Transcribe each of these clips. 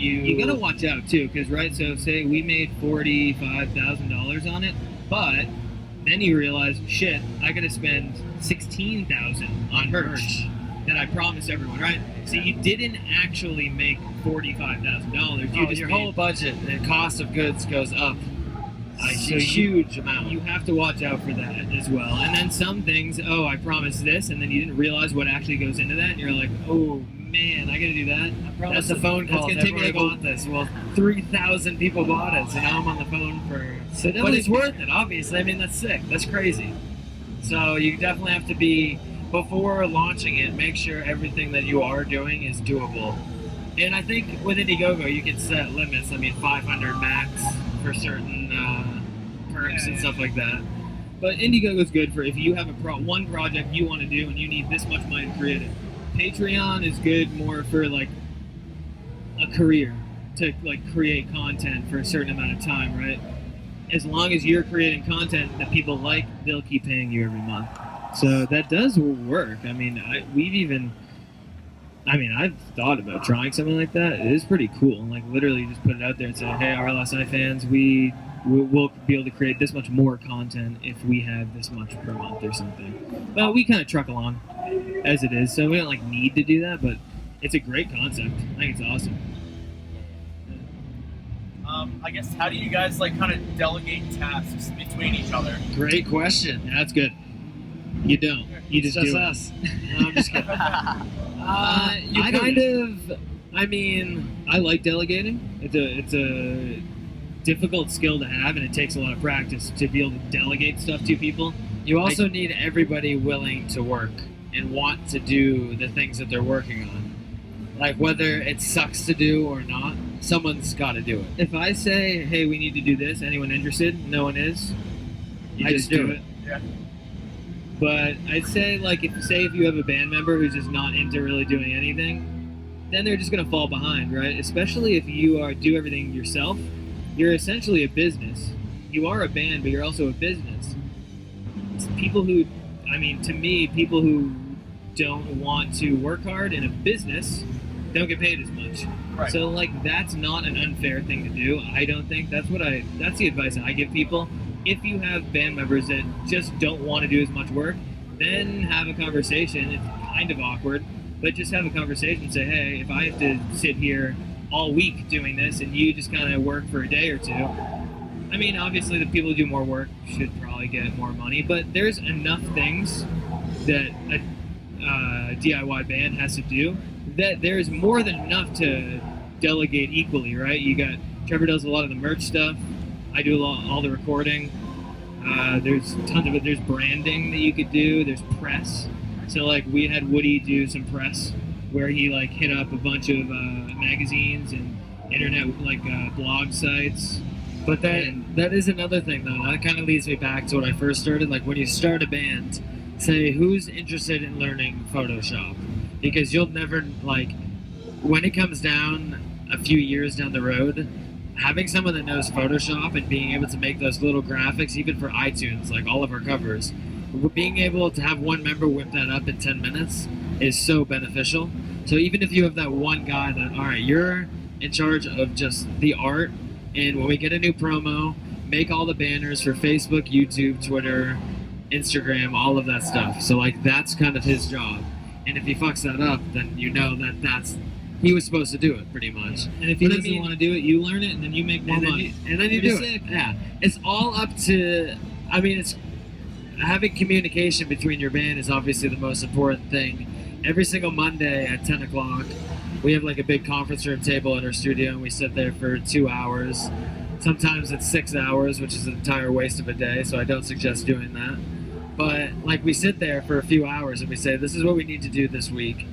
You gotta watch out too, because right. So say we made $45,000 on it, but then you realize, shit, I gotta spend $16,000 on merch that I promised everyone, right? So you didn't actually make $45,000. You just your made, whole budget and cost of goods goes up a so huge amount. You have to watch out for that as well. And then some things, oh, I promised this, and then you didn't realize what actually goes into that, and you're like, oh man, I gotta do that. That's a phone call. That's gonna take me like bought this. Well, 3,000 people bought it, so now I'm on the phone for. But it's worth it, obviously. I mean, that's sick. That's crazy. So you definitely have to be, before launching it, make sure everything that you are doing is doable. And I think with Indiegogo, you can set limits. I mean, 500 max for certain perks and stuff like that. But Indiegogo is good for if you have one project you want to do and you need this much money to create it. Patreon is good more for like a career, to like create content for a certain amount of time, right? As long as you're creating content that people like, they'll keep paying you every month. So that does work. I mean, I've thought about trying something like that. It is pretty cool. Like literally just put it out there and say, hey, RLSI fans, we'll be able to create this much more content if we have this much per month or something. But we kind of truck along as it is, so we don't like need to do that, but it's a great concept. I think it's awesome. I guess, how do you guys like kind of delegate tasks between each other? Great question. Yeah, that's good. You don't. You just do us. it. No, I'm just kidding. I like delegating. It's a difficult skill to have, and it takes a lot of practice to be able to delegate stuff to people. You also need everybody willing to work and want to do the things that they're working on. Like whether it sucks to do or not, someone's got to do it. If I say, hey, we need to do this, anyone interested? No one is. You I just do it. Yeah. But I'd say, like, if you have a band member who's just not into really doing anything, then they're just gonna fall behind, right? Especially if you do everything yourself. You're essentially a business. You are a band, but you're also a business. It's people who don't want to work hard in a business don't get paid as much. Right. So like that's not an unfair thing to do. I don't think that's the advice I give people. If you have band members that just don't want to do as much work, then have a conversation. It's kind of awkward, but just have a conversation and say, hey, if I have to sit here all week doing this and you just kind of work for a day or two, I mean, obviously the people who do more work should probably get more money, but there's enough things that a DIY band has to do that there's more than enough to delegate equally, right? You got Trevor does a lot of the merch stuff. I do all the recording. There's tons of it. There's branding that you could do. There's press. So like we had Woody do some press where he like hit up a bunch of magazines and internet like blog sites. But that is another thing though. That kind of leads me back to when I first started. Like when you start a band, say who's interested in learning Photoshop, because you'll never like when it comes down a few years down the road. Having someone that knows Photoshop and being able to make those little graphics, even for iTunes, like all of our covers, being able to have one member whip that up in 10 minutes is so beneficial. So even if you have that one guy that, all right, you're in charge of just the art, and when we get a new promo, make all the banners for Facebook, YouTube, Twitter, Instagram, all of that stuff. So like that's kind of his job. And if he fucks that up, then you know that he was supposed to do it, pretty much. And if he doesn't want to do it, you learn it, and then you make more money. And then you do it. Yeah. It's all up to, I mean, it's having communication between your band is obviously the most important thing. Every single Monday at 10 o'clock, we have like a big conference room table in our studio, and we sit there for 2 hours. Sometimes it's 6 hours, which is an entire waste of a day, so I don't suggest doing that. But like we sit there for a few hours and we say, this is what we need to do this week.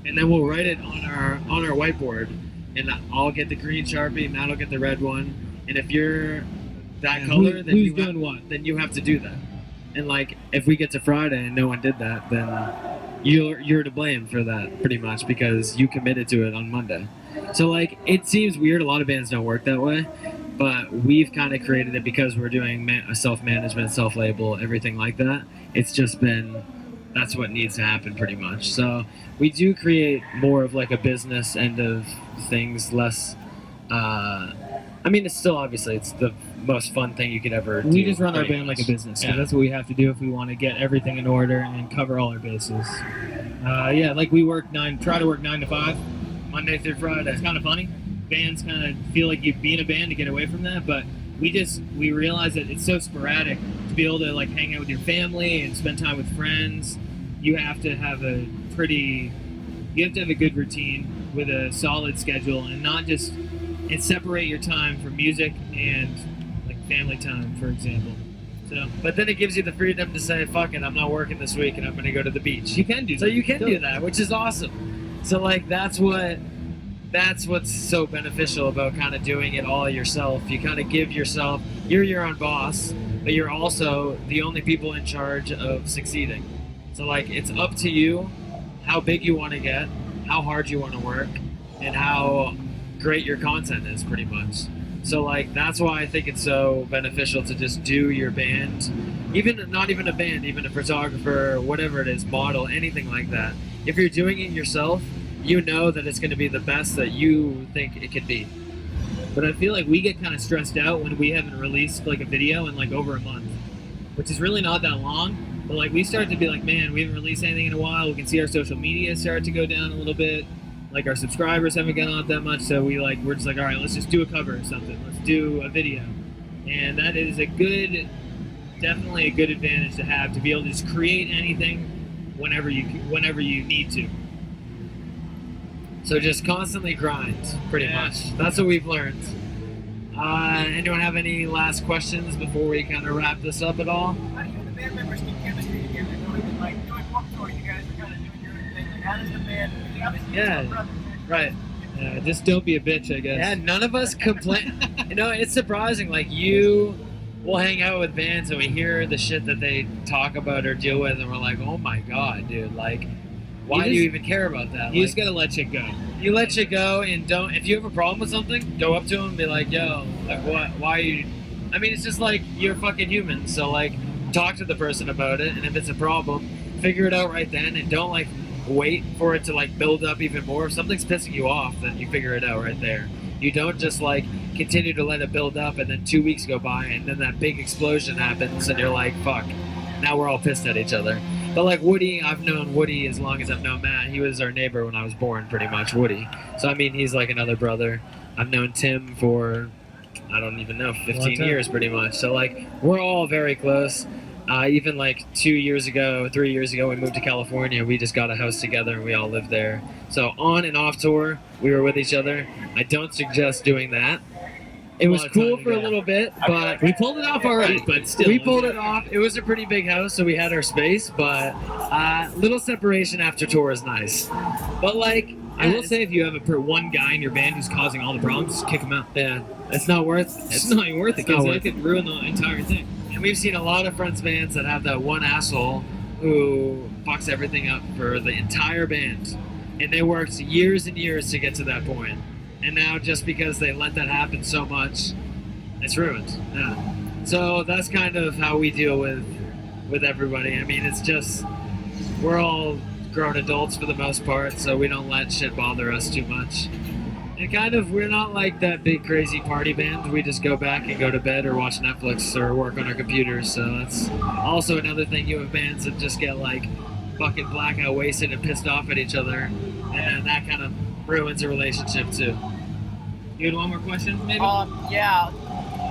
And then we'll write it on our whiteboard, and I'll get the green Sharpie, Matt will get the red one. And if you're that color, then who's doing what? Then you have to do that. And like, if we get to Friday and no one did that, then you're to blame for that, pretty much, because you committed to it on Monday. So like, it seems weird. A lot of bands don't work that way, but we've kind of created it because we're doing self-management, self-label, everything like that. It's just been. That's what needs to happen pretty much. So we do create more of like a business end of things, less I mean, it's still obviously it's the most fun thing you could ever do. We just run our pretty band like much. a business. So Yeah. that's what we have to do if we want to get everything in order and cover all our bases. Yeah, like we try to work 9 to 5, Monday through Friday. It's kind of funny. Bands kind of feel like you be in a band to get away from that, but we realize that it's so sporadic to be able to like hang out with your family and spend time with friends. You have to have a good routine with a solid schedule and separate your time from music and like family time, for example. So But then it gives you the freedom to say, "Fuck it, I'm not working this week, and I'm going to go to the beach." you can do So that. you can do that, which is awesome. So like that's what's so beneficial about kind of doing it all yourself. You kind of give yourself, you're your own boss, but you're also the only people in charge of succeeding. So like it's up to you how big you want to get, how hard you want to work, and how great your content is pretty much. So like that's why I think it's so beneficial to just do your band, even not even a band, even a photographer, whatever it is, model, anything like that. If you're doing it yourself, you know that it's going to be the best that you think it could be. But I feel like we get kind of stressed out when we haven't released like a video in like over a month, which is really not that long. But like we start to be like, man, we haven't released anything in a while. We can see our social media start to go down a little bit. Like our subscribers haven't gone up that much, so we're just like, all right, let's just do a cover or something. Let's do a video, and that is definitely a good advantage to have, to be able to just create anything whenever you need to. So just constantly grind, pretty Yeah. much. That's what we've learned. Anyone have any last questions before we kind of wrap this up at all? How do you and the band members keep chemistry together? Doing Warped Tour, you guys are kind of doing your own thing. Like, how does the band? Obviously, Yeah. it's all brothers, Right. Yeah, just don't be a bitch, I guess. Yeah, none of us complain. It's surprising. Like you will hang out with bands and we hear the shit that they talk about or deal with, and we're like, oh my god, dude, like, why do you even care about that? You Like, just gotta let shit go. you let shit go and don't. If you have a problem with something, go up to them and be like, yo, like, what? Why are you? I mean, it's just like you're fucking human. So like, talk to the person about it, and if it's a problem, figure it out right then, and don't like wait for it to like build up even more. If something's pissing you off, then you figure it out right there. You don't just like continue to let it build up, and then 2 weeks go by, and then that big explosion happens, and you're like, fuck, now we're all pissed at each other. But like Woody, I've known Woody as long as I've known Matt. He was our neighbor when I was born, pretty much, Woody. So I mean, he's like another brother. I've known Tim for, I don't even know, 15 time. years pretty much. So like, we're all very close. Even like 3 years ago, we moved to California. We just got a house together and we all lived there. So on and off tour, we were with each other. I don't suggest doing that. It was lot of cool time for a ago. little bit, but We pulled it off all right, but still. we pulled it off. It was a pretty big house, so we had our space, but little separation after tour is nice. But like, I will say, if you have one guy in your band who's causing all the problems, just kick him out. yeah, it's not worth. It's not even worth it, it's not because worth that could ruin the entire thing. And we've seen a lot of friends bands that have that one asshole who fucks everything up for the entire band, and they worked years and years to get to that point. And now, just because they let that happen so much, it's ruined. Yeah. So that's kind of how we deal with everybody. I mean, it's just we're all grown adults for the most part, so we don't let shit bother us too much. And kind of, we're not like that big crazy party band. We just go back and go to bed or watch Netflix or work on our computers. So that's also another thing. You have bands that just get like fucking blackout wasted and pissed off at each other, and that kind of ruins a relationship too. You had one more question, maybe? Yeah,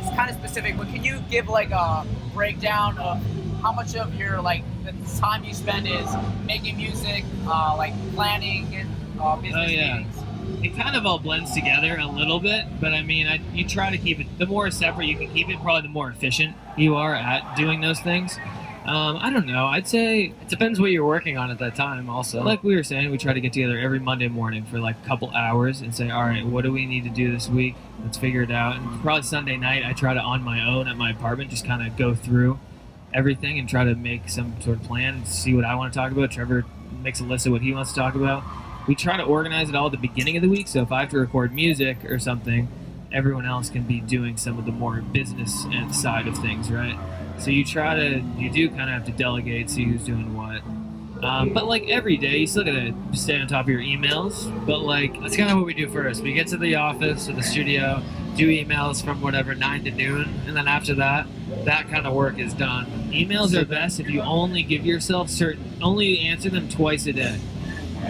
it's kind of specific, but can you give like a breakdown of how much of your like the time you spend is making music, like planning and business Oh, yeah. meetings? It kind of all blends together a little bit, but I mean, you try to keep it. The more separate you can keep it, probably the more efficient you are at doing those things. I don't know. I'd say, It depends what you're working on at that time, also. like we were saying, we try to get together every Monday morning for like a couple hours and say, all right, what do we need to do this week? Let's figure it out. And probably Sunday night, I try to, on my own at my apartment, just kind of go through everything and try to make some sort of plan and see what I want to talk about. Trevor makes a list of what he wants to talk about. We try to organize it all at the beginning of the week, so if I have to record music or something, everyone else can be doing some of the more business and side of things, right? So you do kind of have to delegate, see who's doing what. But like every day, you still gotta stay on top of your emails. But like, That's kind of what we do first. We get to the office or the studio, do emails from whatever 9 to noon, and then after that, that kind of work is done. emails are best if you only give yourself only answer them twice a day.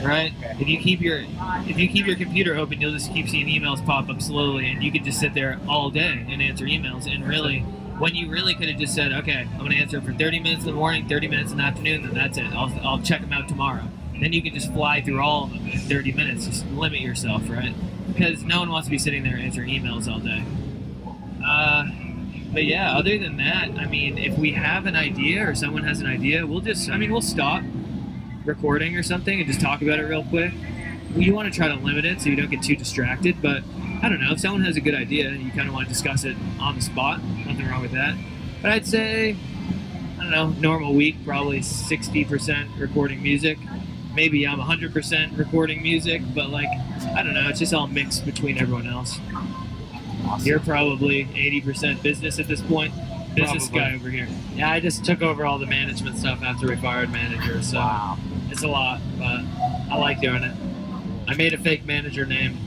Right? If you keep your computer open, you'll just keep seeing emails pop up slowly, and you can just sit there all day and answer emails. And really, when you really could have just said, okay, I'm going to answer it for 30 minutes in the morning, 30 minutes in the afternoon, then that's it. I'll check them out tomorrow. Then you can just fly through all of them in 30 minutes. Just limit yourself, right? Because no one wants to be sitting there answering emails all day. But yeah, other than that, I mean, if we have an idea or someone has an idea, we'll stop recording or something and just talk about it real quick. You want to try to limit it so you don't get too distracted, but I don't know, if someone has a good idea and you kind of want to discuss it on the spot, nothing wrong with that. But I'd say, I don't know, normal week, probably 60% recording music. Maybe I'm 100% recording music, but like, I don't know, it's just all mixed between everyone else. Awesome. You're probably 80% business at this point. Business Probably. guy over here. Yeah, I just took over all the management stuff after we fired manager, so Wow. it's a lot, but I like doing it. I made a fake manager name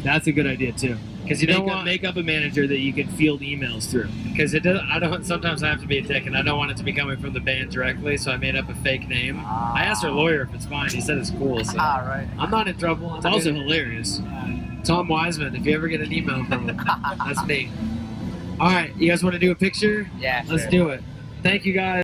That's a good idea too. because you don't want make up a manager that you can field emails through. because it does. I don't. Sometimes I have to be a dick, and I don't want it to be coming from the band directly, so I made up a fake name. I asked our lawyer if it's fine. He said it's cool, so Ah, right. I'm not in trouble. It's also hilarious. Tom Wiseman. If you ever get an email from him, that's me. All right, you guys want to do a picture? Yeah. Let's sure. do it. Thank you guys.